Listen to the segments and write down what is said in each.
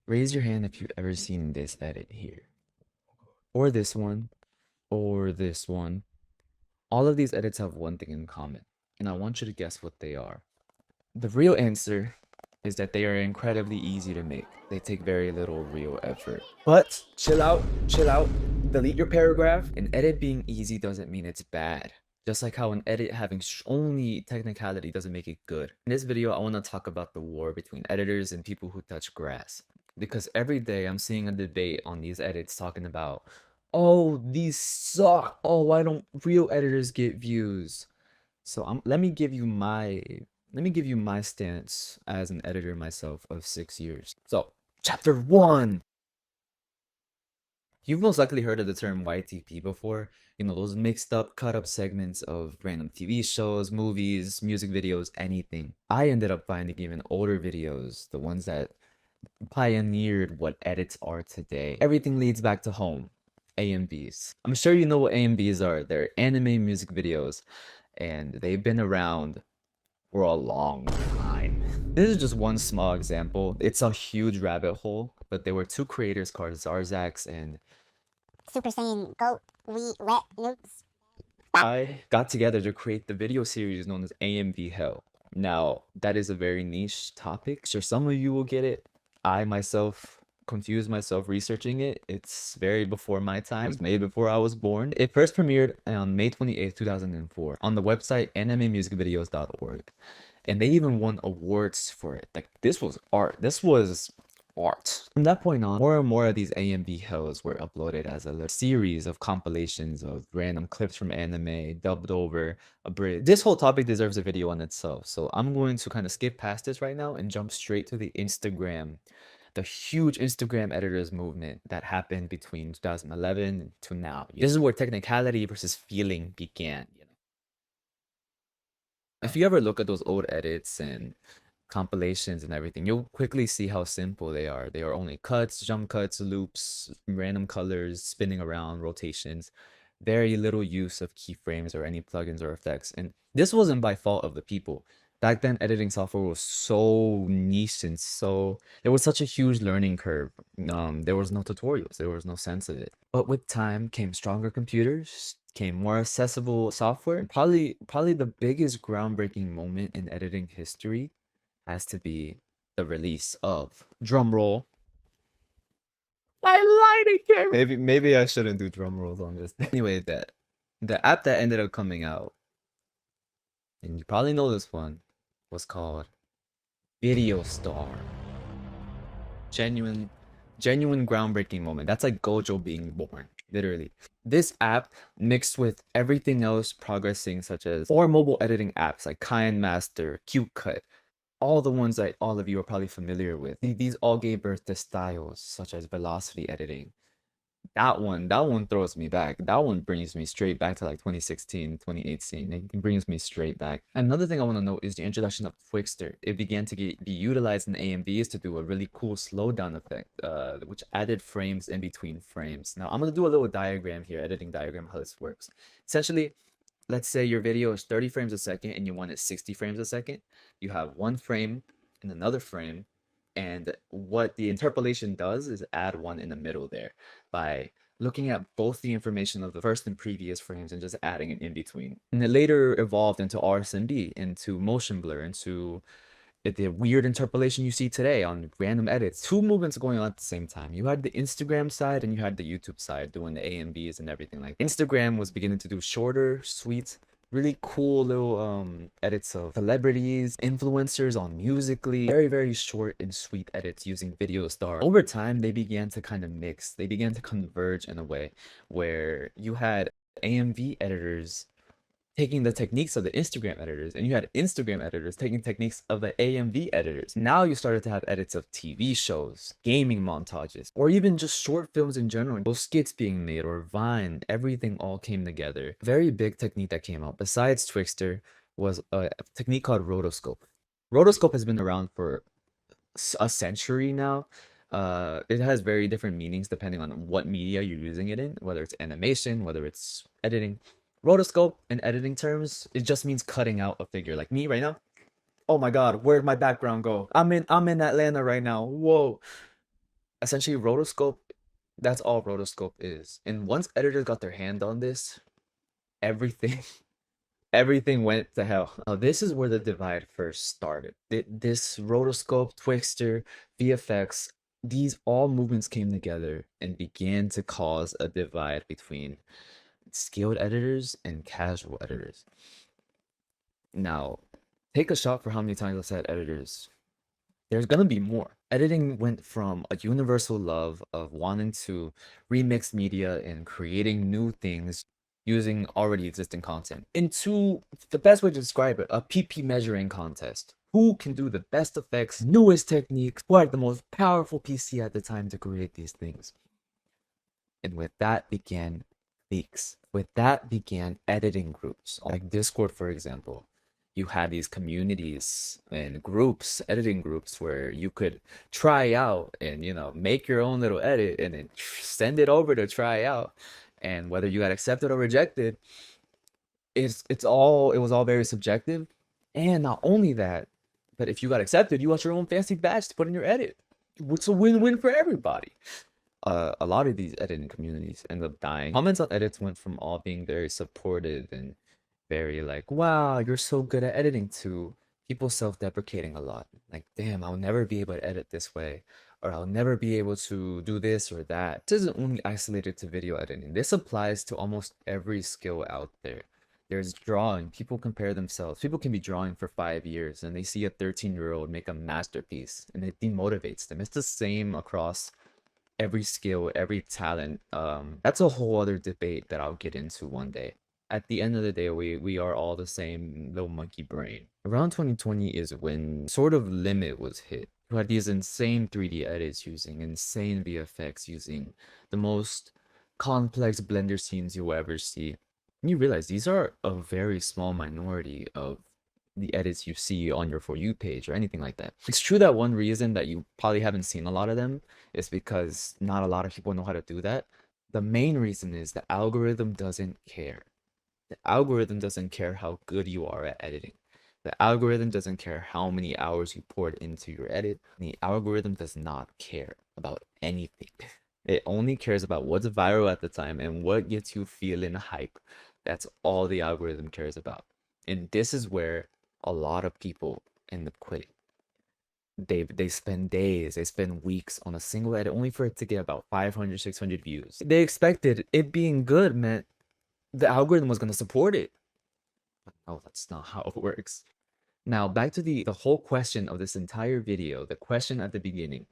Raise your hand if you've ever seen this edit here, or this one, or this one. All of these edits have one thing in common, and I want you to guess what they are. The real answer is that they are incredibly easy to make. They take very little real effort. But chill out, delete your paragraph. An edit being easy doesn't mean it's bad. Just like how an edit having only technicality doesn't make it good. In this video, I want to talk about the war between editors and people who touch grass. Because every day I'm seeing a debate on these edits talking about, oh, these suck. Oh, why don't real editors get views? So let me give you my stance as an editor myself of 6 years. So, chapter one. You've most likely heard of the term YTP before. You know, those mixed up, cut up segments of random TV shows, movies, music videos, anything. I ended up finding even older videos, the ones that pioneered what edits are today. Everything leads back to home. AMVs. I'm sure you know what AMVs are. They're anime music videos, and they've been around for a long time. This is just one small example. It's a huge rabbit hole, but there were two creators called Zarzax and Super Saiyan Goat we let nukes. I got together to create the video series known as AMV Hell. Now, that is a very niche topic. Sure, some of you will get it. I myself confused myself researching it. It's very before my time. It was made before I was born. It first premiered on May 28th, 2004 on the website animemusicvideos.org. And they even won awards for it. Like, this was art. This was art. From that point on, more and more of these AMV hills were uploaded as a little series of compilations of random clips from anime, dubbed over, abridged. This whole topic deserves a video on itself, so I'm going to kind of skip past this right now and jump straight to the huge Instagram editors movement that happened between 2011 to now. This is where technicality versus feeling began. If you ever look at those old edits and compilations and everything, you'll quickly see how simple they are. They are only cuts, jump cuts, loops, random colors, spinning around, rotations, very little use of keyframes or any plugins or effects. And this wasn't by fault of the people. Back then, editing software was so niche and there was such a huge learning curve. There was no tutorials, there was no sense of it. But with time came stronger computers, came more accessible software. Probably the biggest groundbreaking moment in editing history has to be the release of drum roll. I lied again. Maybe I shouldn't do drum rolls on this. Anyway, the app that ended up coming out, and you probably know this one, was called Video Star. Genuine groundbreaking moment. That's like Gojo being born, literally. This app mixed with everything else progressing, such as or mobile editing apps like KineMaster, CuteCut, all the ones that all of you are probably familiar with. These all gave birth to styles such as velocity editing. That one throws me back. That one brings me straight back to like 2016, 2018. It brings me straight back. Another thing I want to note is the introduction of Twixtor. It began to be utilized in AMVs to do a really cool slowdown effect, which added frames in between frames. Now I'm gonna do a little diagram here, editing diagram, how this works. Essentially, let's say your video is 30 frames a second and you want it 60 frames a second. You have one frame and another frame, and what the interpolation does is add one in the middle there by looking at both the information of the first and previous frames and just adding it in between. And it later evolved into RSMD, into motion blur, into the weird interpolation you see today on random edits. Two movements going on at the same time. You had the Instagram side and you had the YouTube side doing the A and Bs and everything. Like, Instagram was beginning to do shorter, sweet, really cool little edits of celebrities, influencers on Musically. Very short and sweet edits using Video Star. Over time, they began to kind of mix. They began to converge in a way where you had AMV editors taking the techniques of the Instagram editors, and you had Instagram editors taking techniques of the AMV editors. Now you started to have edits of TV shows, gaming montages, or even just short films in general. Those skits being made, or Vine, everything all came together. Very big technique that came out, besides Twixtor, was a technique called rotoscope. Rotoscope has been around for a century now. It has very different meanings depending on what media you're using it in, whether it's animation, whether it's editing. Rotoscope in editing terms, it just means cutting out a figure. Like me right now. Oh my god, where'd my background go? I'm in Atlanta right now. Whoa. Essentially, rotoscope, that's all rotoscope is. And once editors got their hand on this, everything everything went to hell. Now, this is where the divide first started. This rotoscope, Twixtor, VFX, these all movements came together and began to cause a divide between skilled editors and casual editors. Now, take a shot for how many times I said editors. There's gonna be more. Editing went from a universal love of wanting to remix media and creating new things using already existing content into the best way to describe it, a PP measuring contest. Who can do the best effects, newest techniques, who had the most powerful PC at the time to create these things? And with that began leaks. With that began editing groups. Like Discord, for example. You had these communities and groups, editing groups, where you could try out and, make your own little edit and then send it over to try out. And whether you got accepted or rejected, it was all very subjective. And not only that, but if you got accepted, you got your own fancy badge to put in your edit. It's a win-win for everybody. A lot of these editing communities end up dying. Comments on edits went from all being very supportive and very like, wow, you're so good at editing, to people self-deprecating a lot. Like, damn, I'll never be able to edit this way, or I'll never be able to do this or that. This isn't only isolated to video editing. This applies to almost every skill out there. There's drawing. People compare themselves. People can be drawing for 5 years and they see a 13-year-old make a masterpiece and it demotivates them. It's the same across every skill, every talent. That's a whole other debate that I'll get into one day. At the end of the day, we are all the same little monkey brain. Around 2020 is when sort of limit was hit. You had these insane 3D edits using insane VFX, using the most complex blender scenes you'll ever see. And you realize these are a very small minority of the edits you see on your For You page or anything like that. It's true that one reason that you probably haven't seen a lot of them is because not a lot of people know how to do that. The main reason is the algorithm doesn't care. The algorithm doesn't care how good you are at editing. The algorithm doesn't care how many hours you poured into your edit. The algorithm does not care about anything. It only cares about what's viral at the time and what gets you feeling hype. That's all the algorithm cares about. And this is where a lot of people end up quitting. They spend days, they spend weeks on a single edit only for it to get about 500, 600 views. They expected it being good meant the algorithm was going to support it. But no, that's not how it works. Now, back to the whole question of this entire video, the question at the beginning.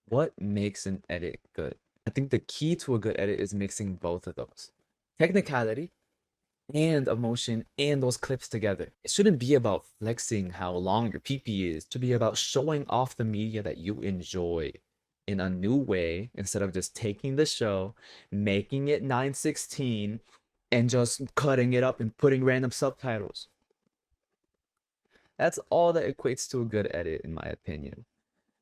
What makes an edit good? I think the key to a good edit is mixing both of those. Technicality and emotion and those clips together. It shouldn't be about flexing how long your PP is. It should be about showing off the media that you enjoy in a new way instead of just taking the show, making it 9:16, and just cutting it up and putting random subtitles. That's all that equates to a good edit, in my opinion.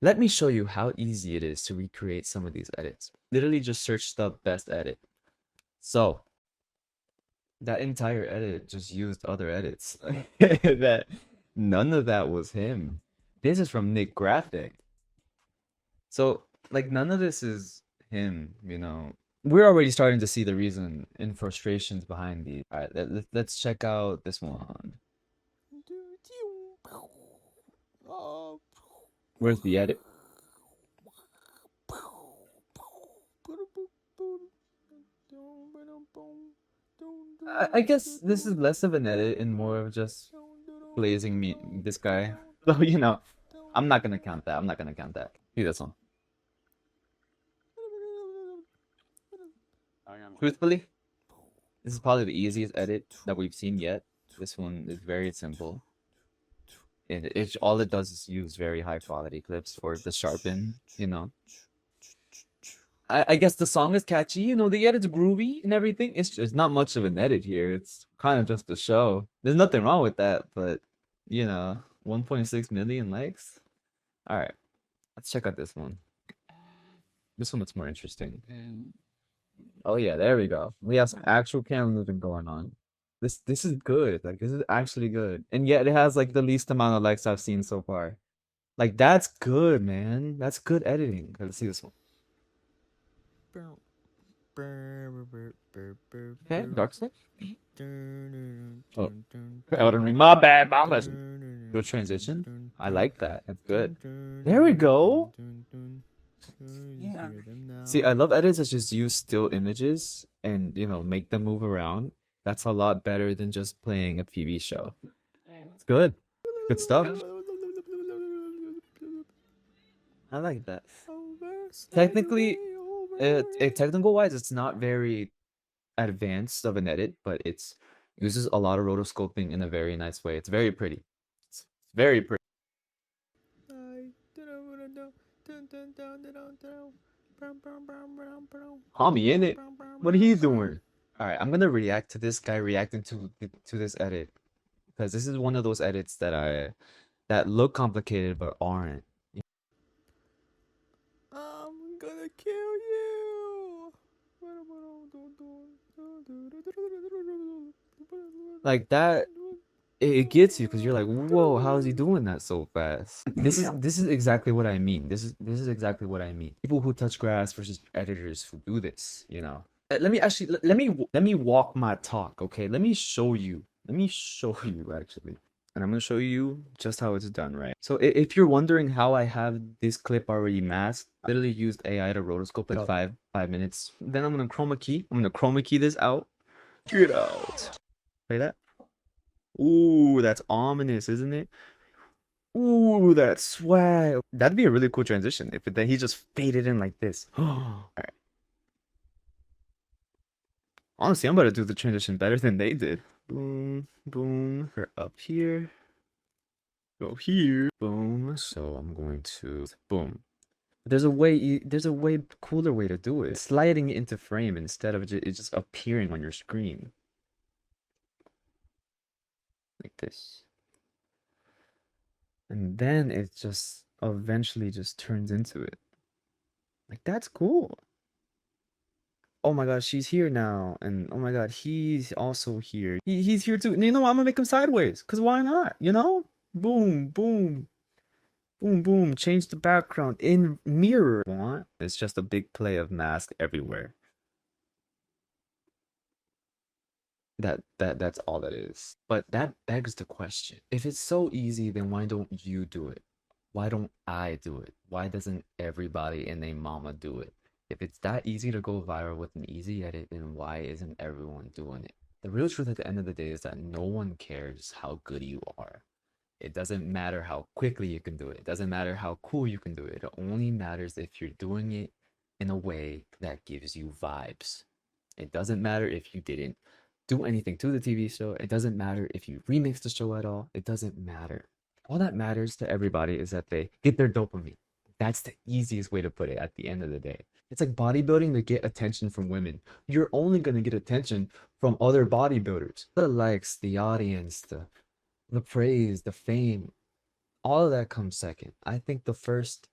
Let me show you how easy it is to recreate some of these edits. Literally just search the best edit. So, that entire edit just used other edits. That none of that was him. This is from Nick Graphic. So, like, none of this is him. We're already starting to see the reason and frustrations behind these. All right, let's check out this one. Where's the edit? I guess this is less of an edit and more of just blazing me this guy. So, I'm not gonna count that. I'm not gonna count that. See this one. Truthfully, this is probably the easiest edit that we've seen yet. This one is very simple. And all it does is use very high quality clips for the sharpen. I guess the song is catchy, the edit's groovy and everything. It's not much of an edit here. It's kind of just a show. There's nothing wrong with that, but 1.6 million likes. All right, let's check out this one. This one looks more interesting. Oh yeah, there we go. We have some actual camera movement going on. This is good. Like, this is actually good, and yet it has like the least amount of likes I've seen so far. Like, that's good, man. That's good editing. Let's see this one. Okay, dark side. Oh, Elden Ring. My bad, mama. Good transition. I like that. That's good. There we go. Yeah. See, I love edits that just use still images and, make them move around. That's a lot better than just playing a TV show. It's good. Good stuff. I like that. Technically, technical wise, it's not very advanced of an edit, but it's uses a lot of rotoscoping in a very nice way. It's very pretty. It's very pretty. Homie in it. What are you doing? All right, I'm gonna react to this guy reacting to this edit because this is one of those edits that look complicated but aren't. I'm gonna kill you. Like that, it gets you because you're like, whoa, how is he doing that so fast? This is exactly what I mean. This is exactly what I mean. People who touch grass versus editors who do this. Let me actually let me walk my talk, okay? Let me show you. Let me show you actually. And I'm gonna show you just how it's done, right? So if you're wondering how I have this clip already masked, I literally used AI to rotoscope like five minutes. Then I'm gonna chroma key. I'm gonna chroma key this out. Get out. Play that. Ooh, that's ominous, isn't it? Ooh, that's swag. That'd be a really cool transition if then he just faded in like this. All right. Honestly, I'm about to do the transition better than they did. Boom, boom. We're up here. Go here. Boom. So I'm going to boom. There's a way cooler way to do it. Sliding it into frame instead of it just appearing on your screen. Like this. And then it just eventually just turns into it. Like that's cool. Oh my god, she's here now. And oh my god, he's also here. He's here too. And you know what? I'm gonna make him sideways. Cause why not? Boom, boom, boom, boom. Change the background in mirror. Want? It's just a big play of mask everywhere. That's all that is. But that begs the question. If it's so easy, then why don't you do it? Why don't I do it? Why doesn't everybody and their mama do it? If it's that easy to go viral with an easy edit, then why isn't everyone doing it? The real truth at the end of the day is that no one cares how good you are. It doesn't matter how quickly you can do it. It doesn't matter how cool you can do it. It only matters if you're doing it in a way that gives you vibes. It doesn't matter if you didn't do anything to the TV show. It doesn't matter if you remix the show at all. It doesn't matter. All that matters to everybody is that they get their dopamine. That's the easiest way to put it at the end of the day. It's like bodybuilding to get attention from women. You're only going to get attention from other bodybuilders. The likes, the audience, the praise, the fame, all of that comes second. I think the first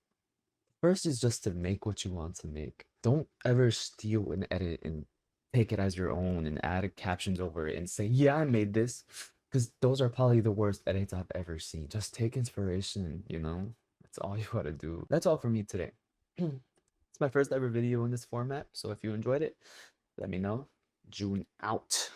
is just to make what you want to make. Don't ever steal an edit and take it as your own and add captions over it and say, yeah, I made this. Because those are probably the worst edits I've ever seen. Just take inspiration. That's all you gotta do. That's all for me today. It's my first ever video in this format, so if you enjoyed it, let me know. June out.